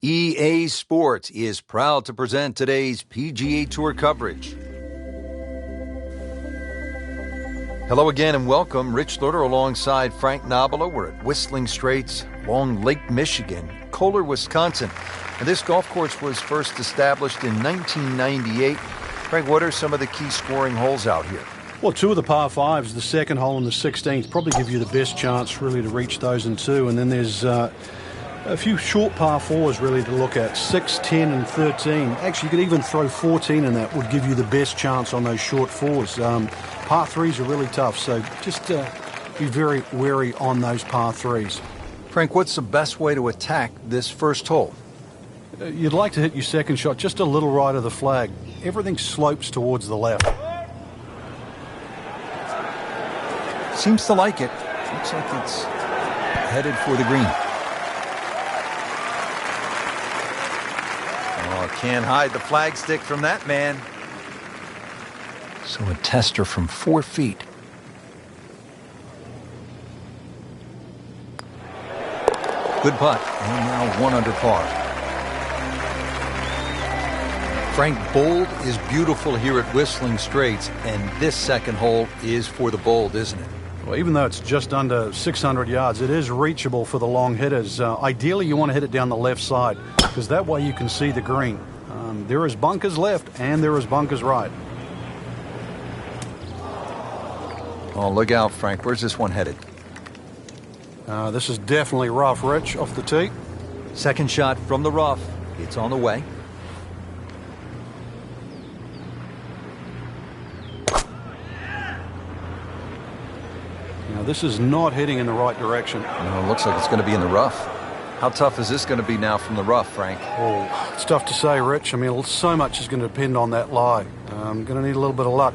EA Sports is proud to present today's PGA Tour coverage. Hello again and welcome. Rich Lutter alongside Frank Nobilo. We're at Whistling Straits along Lake Michigan, Kohler, Wisconsin. And this golf course was first established in 1998. Frank, what are some of the key scoring holes out here? Well, two of the par fives, the second hole and the 16th, probably give you the best chance really to reach those in two. And then there's a few short par fours really to look at, 6, 10 and 13. Actually, you could even throw 14 in that, would give you the best chance on those short fours. Par threes are really tough, so just be very wary on those par threes. Frank, what's the best way to attack this first hole? You'd like to hit your second shot just a little right of the flag. Everything slopes towards the left. Seems to like it. Looks like it's headed for the green. Can't hide the flagstick from that man. So a tester from 4 feet. Good putt. And now 1 under par. Frank, bold is beautiful here at Whistling Straits, and this second hole is for the bold, isn't it? Well, even though it's just under 600 yards, it is reachable for the long hitters. Ideally, you want to hit it down the left side, because that way you can see the green. There is bunkers left and there is bunkers right. Oh, look out, Frank. Where's this one headed? This is definitely rough, Rich, off the tee. Second shot from the rough. It's on the way. Now, this is not heading in the right direction. No, it looks like it's going to be in the rough. How tough is this going to be now from the rough, Frank? Oh, it's tough to say, Rich. I mean, so much is going to depend on that lie. I'm going to need a little bit of luck.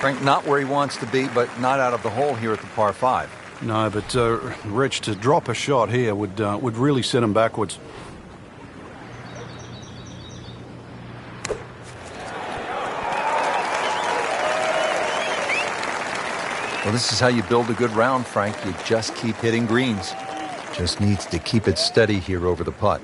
Frank, not where he wants to be, but not out of the hole here at the par 5. No, but Rich, to drop a shot here would really send him backwards. Well, this is how you build a good round, Frank. You just keep hitting greens. Just needs to keep it steady here over the putt.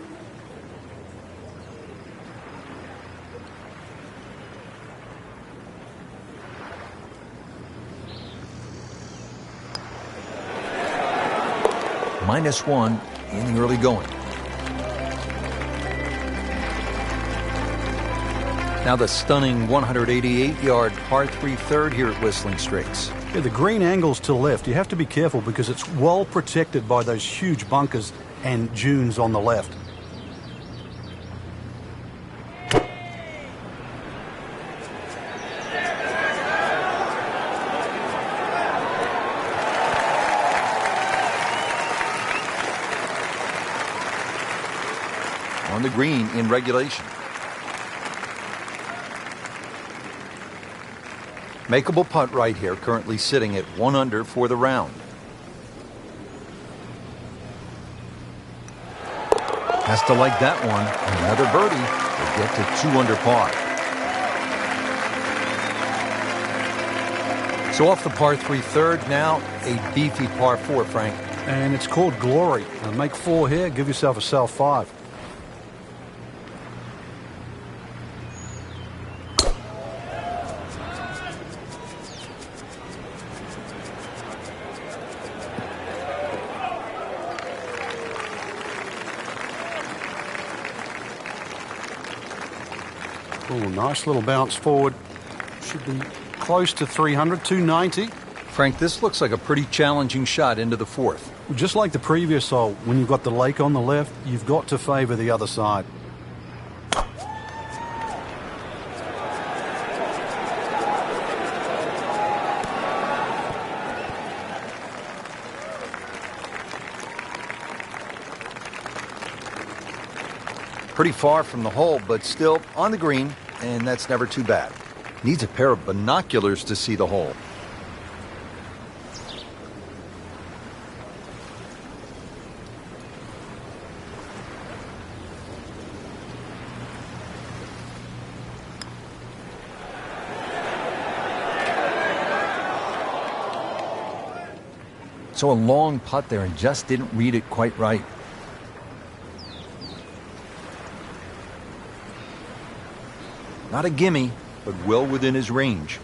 -1 in the early going. Now the stunning 188-yard par 3 third here at Whistling Straits. Yeah, the green angle's to the left. You have to be careful because it's well protected by those huge bunkers and dunes on the left. On the green in regulation. Makeable putt right here, currently sitting at 1 under for the round. Has to like that one. Another birdie will get to 2 under par. So off the par 3 third, now a beefy par 4, Frank. And it's called glory. Now make 4 here, give yourself a self 5. Oh, nice little bounce forward. Should be close to 300, 290. Frank, this looks like a pretty challenging shot into the 4th. Just like the previous hole, when you've got the lake on the left, you've got to favor the other side. Pretty far from the hole, but still on the green, and that's never too bad. Needs a pair of binoculars to see the hole. So a long putt there and just didn't read it quite right. Not a gimme, but well within his range.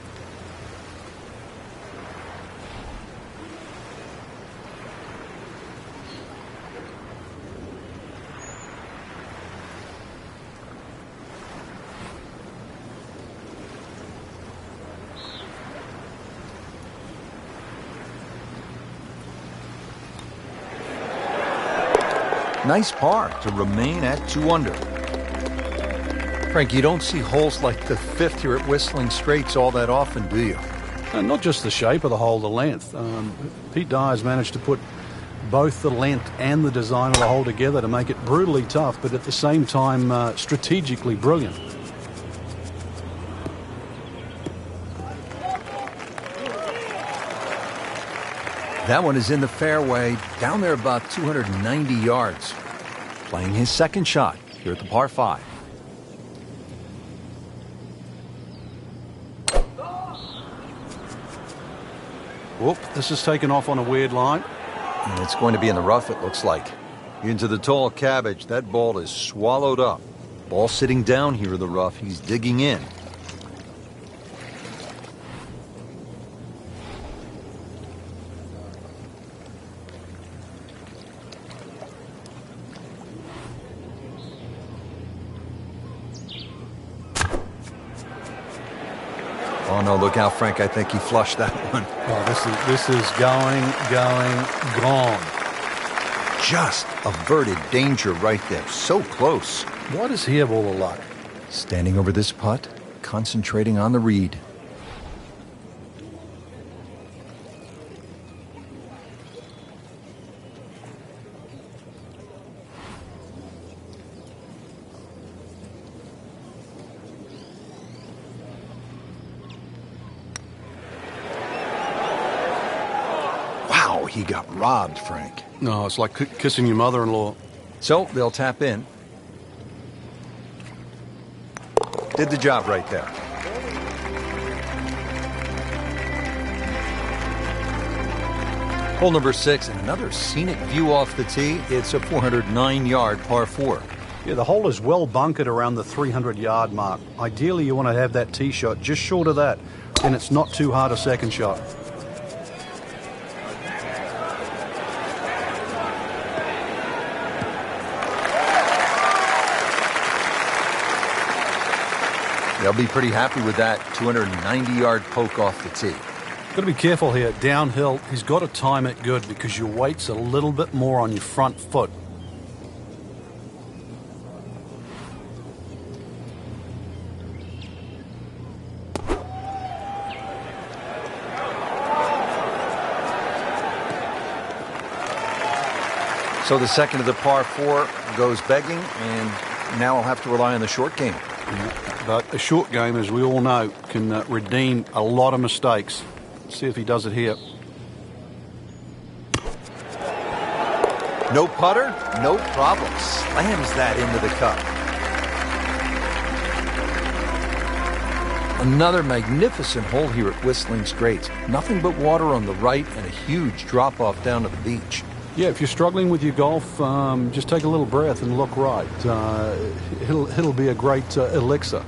Nice par to remain at 2 under. Frank, you don't see holes like the fifth here at Whistling Straits all that often, do you? Not just the shape of the hole, the length. Pete Dyer's managed to put both the length and the design of the hole together to make it brutally tough, but at the same time strategically brilliant. That one is in the fairway, down there about 290 yards. Playing his second shot here at the par 5. Whoop, this is taken off on a weird line. And it's going to be in the rough, it looks like. Into the tall cabbage. That ball is swallowed up. Ball sitting down here in the rough. He's digging in. Oh, no, look out, Frank. I think he flushed that one. Oh, this is gone. Just averted danger right there. So close. Why does he have all the luck? Standing over this putt, concentrating on the read. He got robbed, Frank. No, it's like kissing your mother-in-law. So they'll tap in. Did the job right there. Hole number 6, and another scenic view off the tee. It's a 409-yard par 4. Yeah, the hole is well bunkered around the 300-yard mark. Ideally, you want to have that tee shot just short of that, and it's not too hard a second shot. They'll be pretty happy with that 290-yard poke off the tee. Got to be careful here. Downhill, he's got to time it good because your weight's a little bit more on your front foot. So the second of the par 4 goes begging, and now I'll have to rely on the short game. But a short game, as we all know, can redeem a lot of mistakes. Let's see if he does it here. No putter, no problem. Slams that into the cup. Another magnificent hole here at Whistling Straits. Nothing but water on the right and a huge drop-off down to the beach. Yeah, if you're struggling with your golf, just take a little breath and look right. It'll be a great elixir.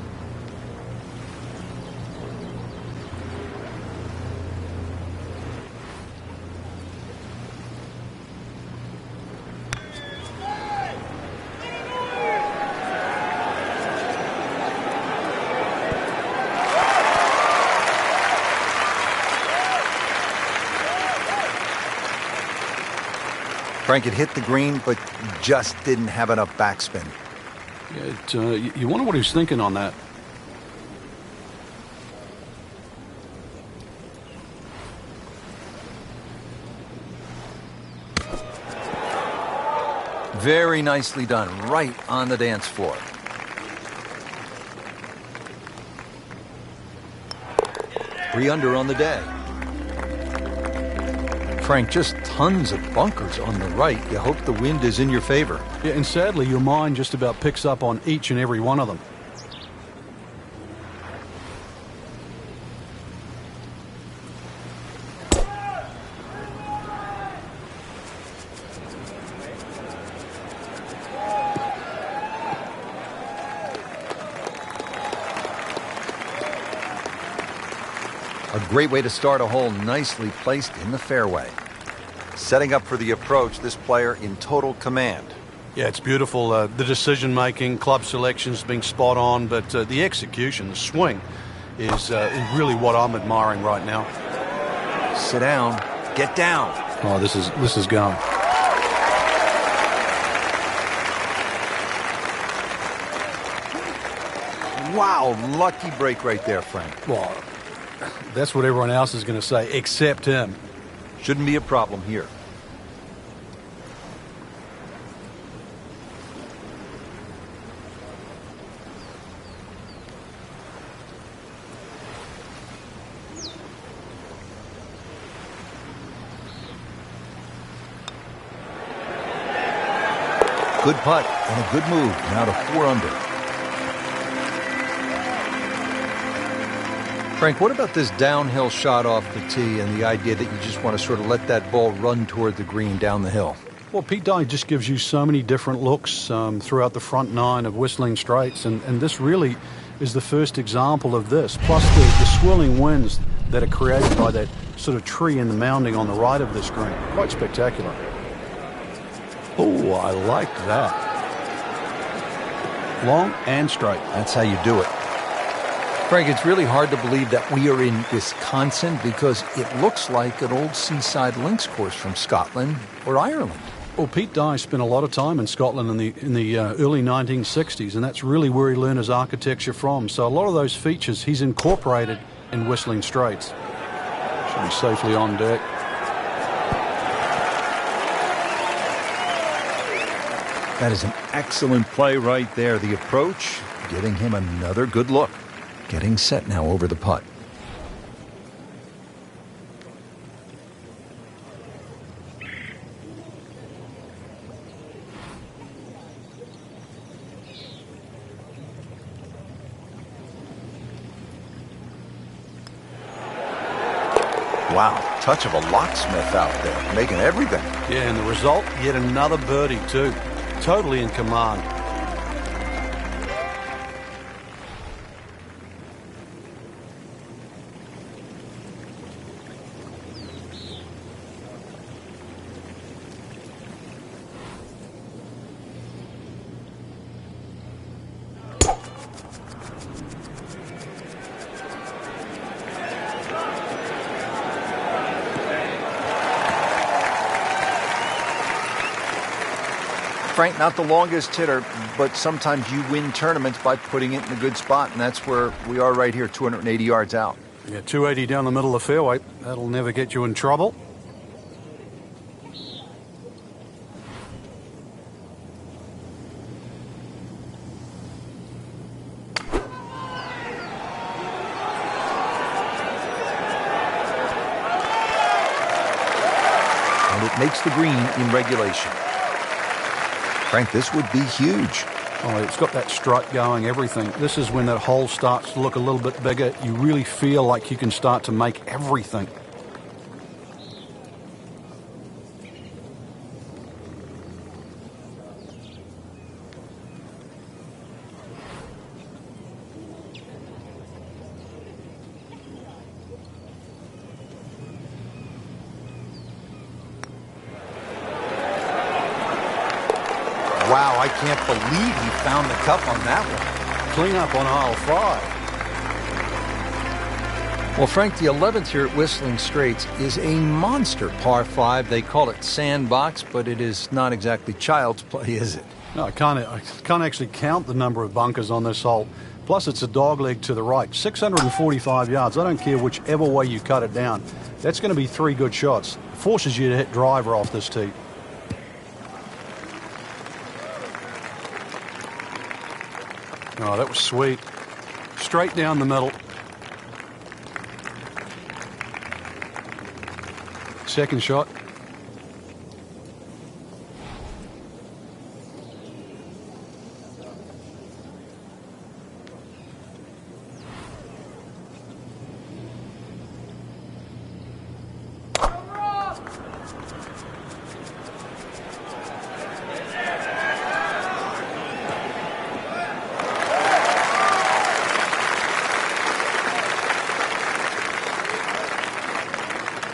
Frank, it hit the green, but just didn't have enough backspin. Yeah, you wonder what he was thinking on that. Very nicely done, right on the dance floor. Three under on the day. Frank, just tons of bunkers on the right. You hope the wind is in your favor. Yeah, and sadly, your mind just about picks up on each and every one of them. A great way to start a hole, nicely placed in the fairway. Setting up for the approach, this player in total command. Yeah, it's beautiful. The decision-making, club selection's been spot on, but the execution, the swing, is really what I'm admiring right now. Sit down. Get down. Oh, this is going. Wow, lucky break right there, Frank. Well, that's what everyone else is going to say, except him. Shouldn't be a problem here. Good putt and a good move. Now to 4 under. Frank, what about this downhill shot off the tee and the idea that you just want to sort of let that ball run toward the green down the hill? Well, Pete Dye just gives you so many different looks throughout the front 9 of Whistling Straits, and this really is the first example of this, plus the swirling winds that are created by that sort of tree in the mounding on the right of this green. Quite spectacular. Oh, I like that. Long and straight. That's how you do it. Frank, it's really hard to believe that we are in Wisconsin because it looks like an old seaside links course from Scotland or Ireland. Well, Pete Dye spent a lot of time in Scotland in the early 1960s, and that's really where he learned his architecture from. So a lot of those features he's incorporated in Whistling Straits. Should be safely on deck. That is an excellent play right there. The approach, getting him another good look. Getting set now over the putt. Wow, touch of a locksmith out there, making everything. Yeah, and the result, yet another birdie too. Totally in command. Frank, not the longest hitter, but sometimes you win tournaments by putting it in a good spot, and that's where we are right here, 280 yards out. Yeah, 280 down the middle of the fairway. That'll never get you in trouble. And it makes the green in regulation. Frank, this would be huge. Oh, it's got that strut going, everything. This is when that hole starts to look a little bit bigger. You really feel like you can start to make everything. Wow, I can't believe he found the cup on that one. Clean up on aisle 5. Well, Frank, the 11th here at Whistling Straits is a monster par 5. They call it sandbox, but it is not exactly child's play, is it? No, I can't actually count the number of bunkers on this hole. Plus, it's a dogleg to the right. 645 yards. I don't care whichever way you cut it down. That's going to be 3 good shots. Forces you to hit driver off this tee. Oh, that was sweet. Straight down the middle. Second shot.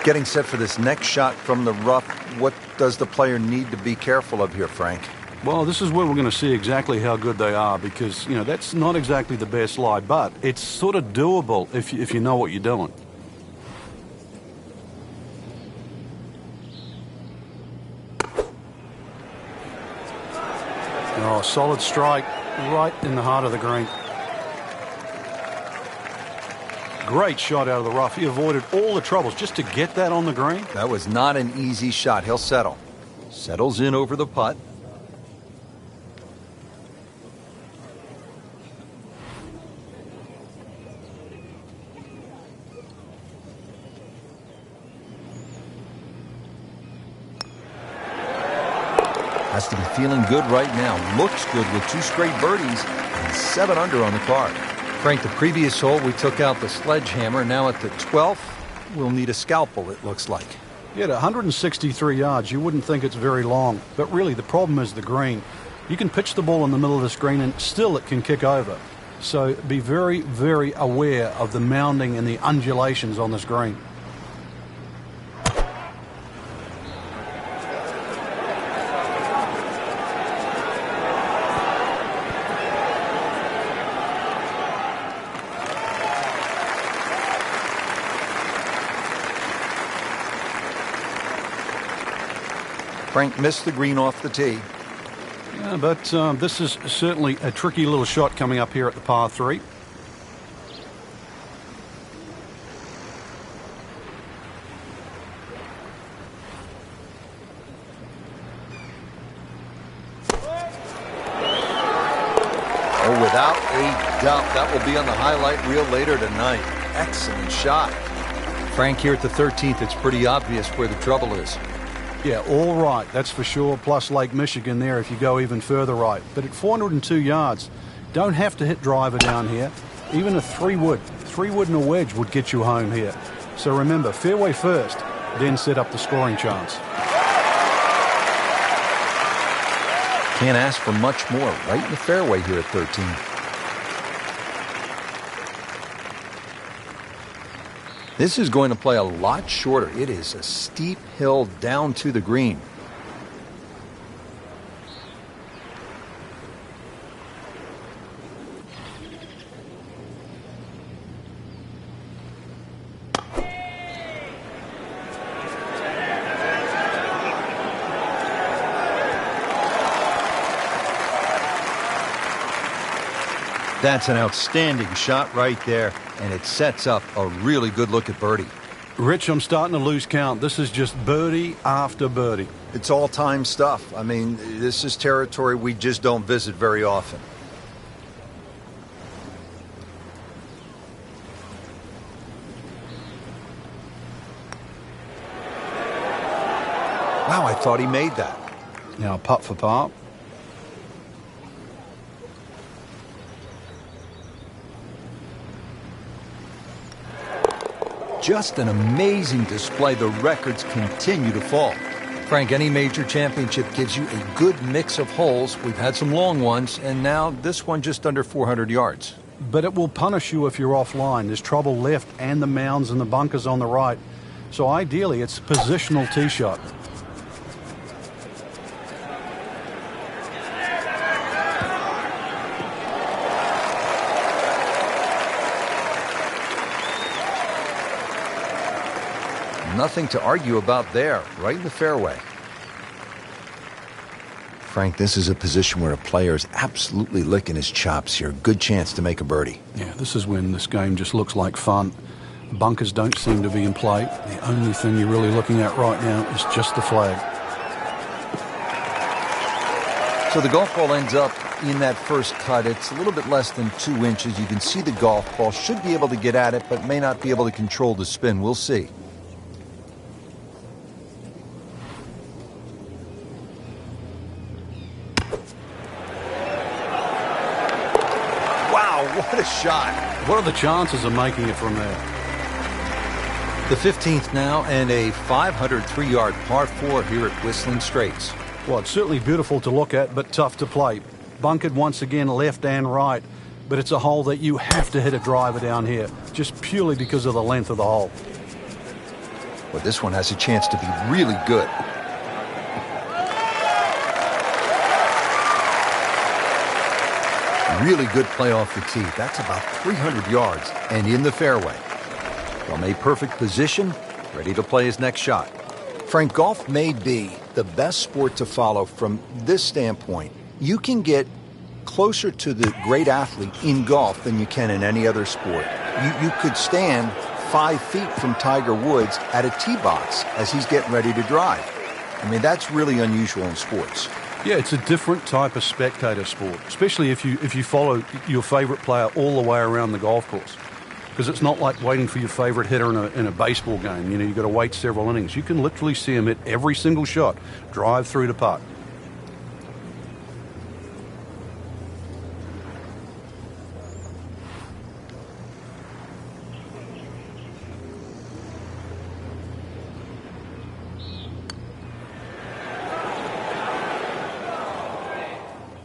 Getting set for this next shot from the rough, what does the player need to be careful of here, Frank? Well, this is where we're going to see exactly how good they are because, that's not exactly the best lie, but it's sort of doable if you know what you're doing. Oh, solid strike right in the heart of the green. Great shot out of the rough. He avoided all the troubles just to get that on the green. That was not an easy shot. He'll settle. Settles in over the putt. Has to be feeling good right now. Looks good with 2 straight birdies and 7 under on the card. Frank, the previous hole we took out the sledgehammer. Now at the 12th, we'll need a scalpel, it looks like. Yeah, at 163 yards, you wouldn't think it's very long. But really, the problem is the green. You can pitch the ball in the middle of this green and still it can kick over. So be very, very aware of the mounding and the undulations on this green. Frank missed the green off the tee. Yeah, but this is certainly a tricky little shot coming up here at the par 3. Oh, without a doubt, that will be on the highlight reel later tonight. Excellent shot. Frank, here at the 13th, it's pretty obvious where the trouble is. Yeah, all right, that's for sure, plus Lake Michigan there if you go even further right. But at 402 yards, don't have to hit driver down here. Even a 3-wood and a wedge would get you home here. So remember, fairway first, then set up the scoring chance. Can't ask for much more. Right in the fairway here at 13. This is going to play a lot shorter. It is a steep hill down to the green. That's an outstanding shot right there, and it sets up a really good look at birdie. Rich, I'm starting to lose count. This is just birdie after birdie. It's all-time stuff. I mean, this is territory we just don't visit very often. Wow, I thought he made that. Now, putt for par. Just an amazing display. The records continue to fall. Frank, any major championship gives you a good mix of holes. We've had some long ones, and now this one just under 400 yards. But it will punish you if you're offline. There's trouble left and the mounds and the bunkers on the right. So ideally, it's a positional tee shot. Nothing to argue about there, right in the fairway. Frank, this is a position where a player is absolutely licking his chops here. Good chance to make a birdie. Yeah, this is when this game just looks like fun. Bunkers don't seem to be in play. The only thing you're really looking at right now is just the flag. So the golf ball ends up in that first cut. It's a little bit less than 2 inches. You can see the golf ball. Should be able to get at it, but may not be able to control the spin. We'll see. What a shot. What are the chances of making it from there? The 15th now, and a 503-yard par 4 here at Whistling Straits. Well, it's certainly beautiful to look at, but tough to play. Bunkered once again left and right, but it's a hole that you have to hit a driver down here, just purely because of the length of the hole. Well, this one has a chance to be really good. Really good play off the tee. That's about 300 yards and in the fairway. From a perfect position, ready to play his next shot. Frank, golf may be the best sport to follow from this standpoint. You can get closer to the great athlete in golf than you can in any other sport. You could stand 5 feet from Tiger Woods at a tee box as he's getting ready to drive. I mean, that's really unusual in sports. Yeah, it's a different type of spectator sport, especially if you follow your favorite player all the way around the golf course. Because it's not like waiting for your favorite hitter in a baseball game. You know, you've got to wait several innings. You can literally see him hit every single shot, drive through the putt.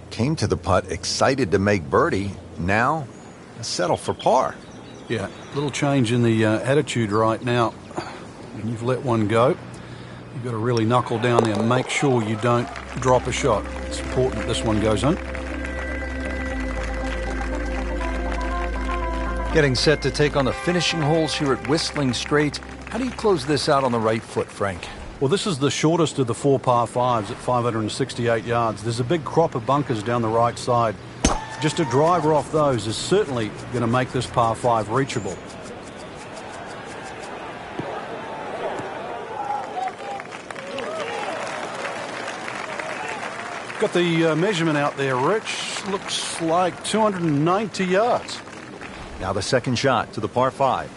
Came to the putt excited to make birdie. Now, settle for par. Yeah, little change in the attitude right now. When you've let one go, you've got to really knuckle down there and make sure you don't drop a shot. It's important this one goes in. Getting set to take on the finishing holes here at Whistling Straits. How do you close this out on the right foot, Frank? Well, this is the shortest of the 4 par 5s at 568 yards. There's a big crop of bunkers down the right side. Just a driver off those is certainly going to make this par 5 reachable. Got the measurement out there, Rich. Looks like 290 yards. Now the second shot to the par 5.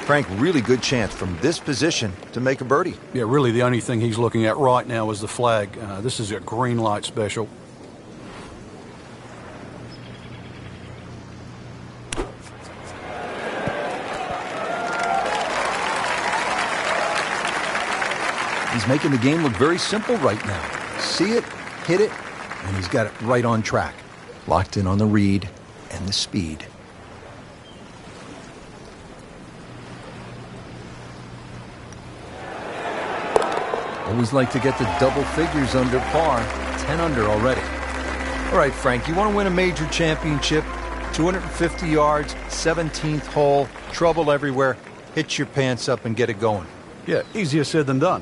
Frank, really good chance from this position to make a birdie. Yeah, really the only thing he's looking at right now is the flag. This is a green light special. He's making the game look very simple right now. See it, hit it, and he's got it right on track. Locked in on the read and the speed. Always like to get the double figures under par. 10 under already. All right, Frank, you want to win a major championship? 250 yards, 17th hole, trouble everywhere. Hit your pants up and get it going. Yeah, easier said than done.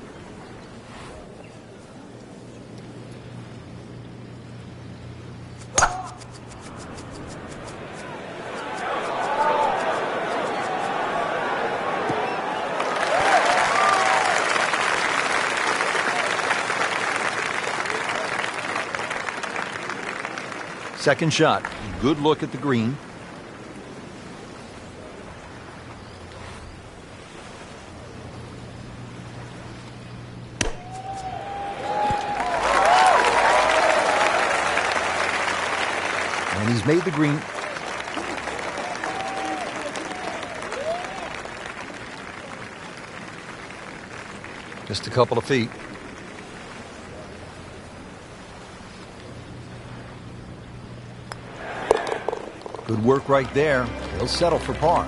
Second shot, good look at the green. And he's made the green. Just a couple of feet. Good work right there. He'll settle for par.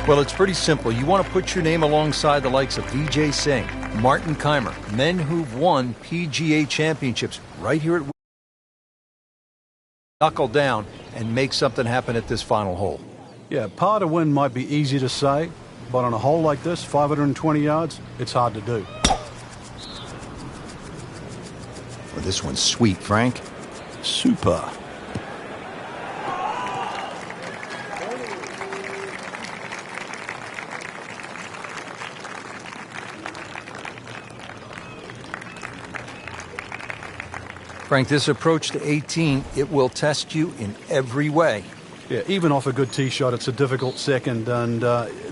Well, it's pretty simple. You want to put your name alongside the likes of Vijay Singh, Martin Keimer, men who've won PGA championships right here at knuckle down and make something happen at this final hole. Yeah, par to win might be easy to say, but on a hole like this, 520 yards, it's hard to do. Well, this one's sweet, Frank. Super. Frank, this approach to 18, it will test you in every way. Yeah, even off a good tee shot, it's a difficult second, and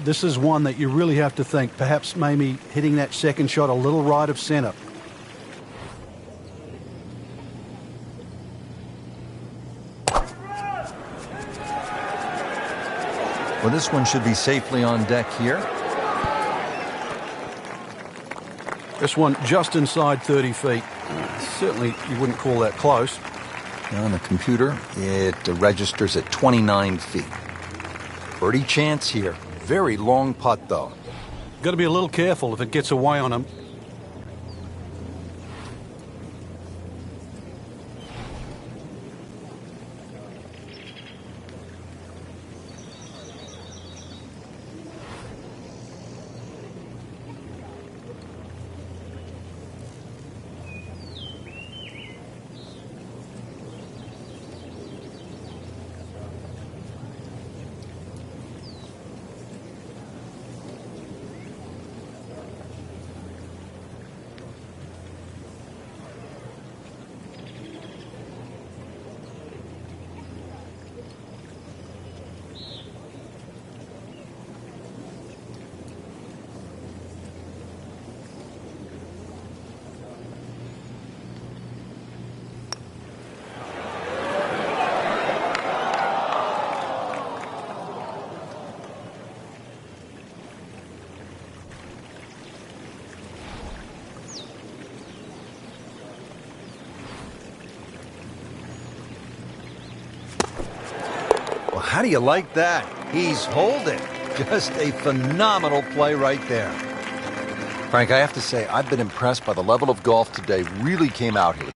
this is one that you really have to think, perhaps maybe hitting that second shot a little right of center. Well, this one should be safely on deck here. This one just inside 30 feet. Certainly you wouldn't call that close. On the computer, it registers at 29 feet. Birdie chance here. Very long putt, though. Got to be a little careful if it gets away on him. Well, how do you like that? He's holding. Just a phenomenal play right there. Frank, I have to say, I've been impressed by the level of golf today. Really came out here.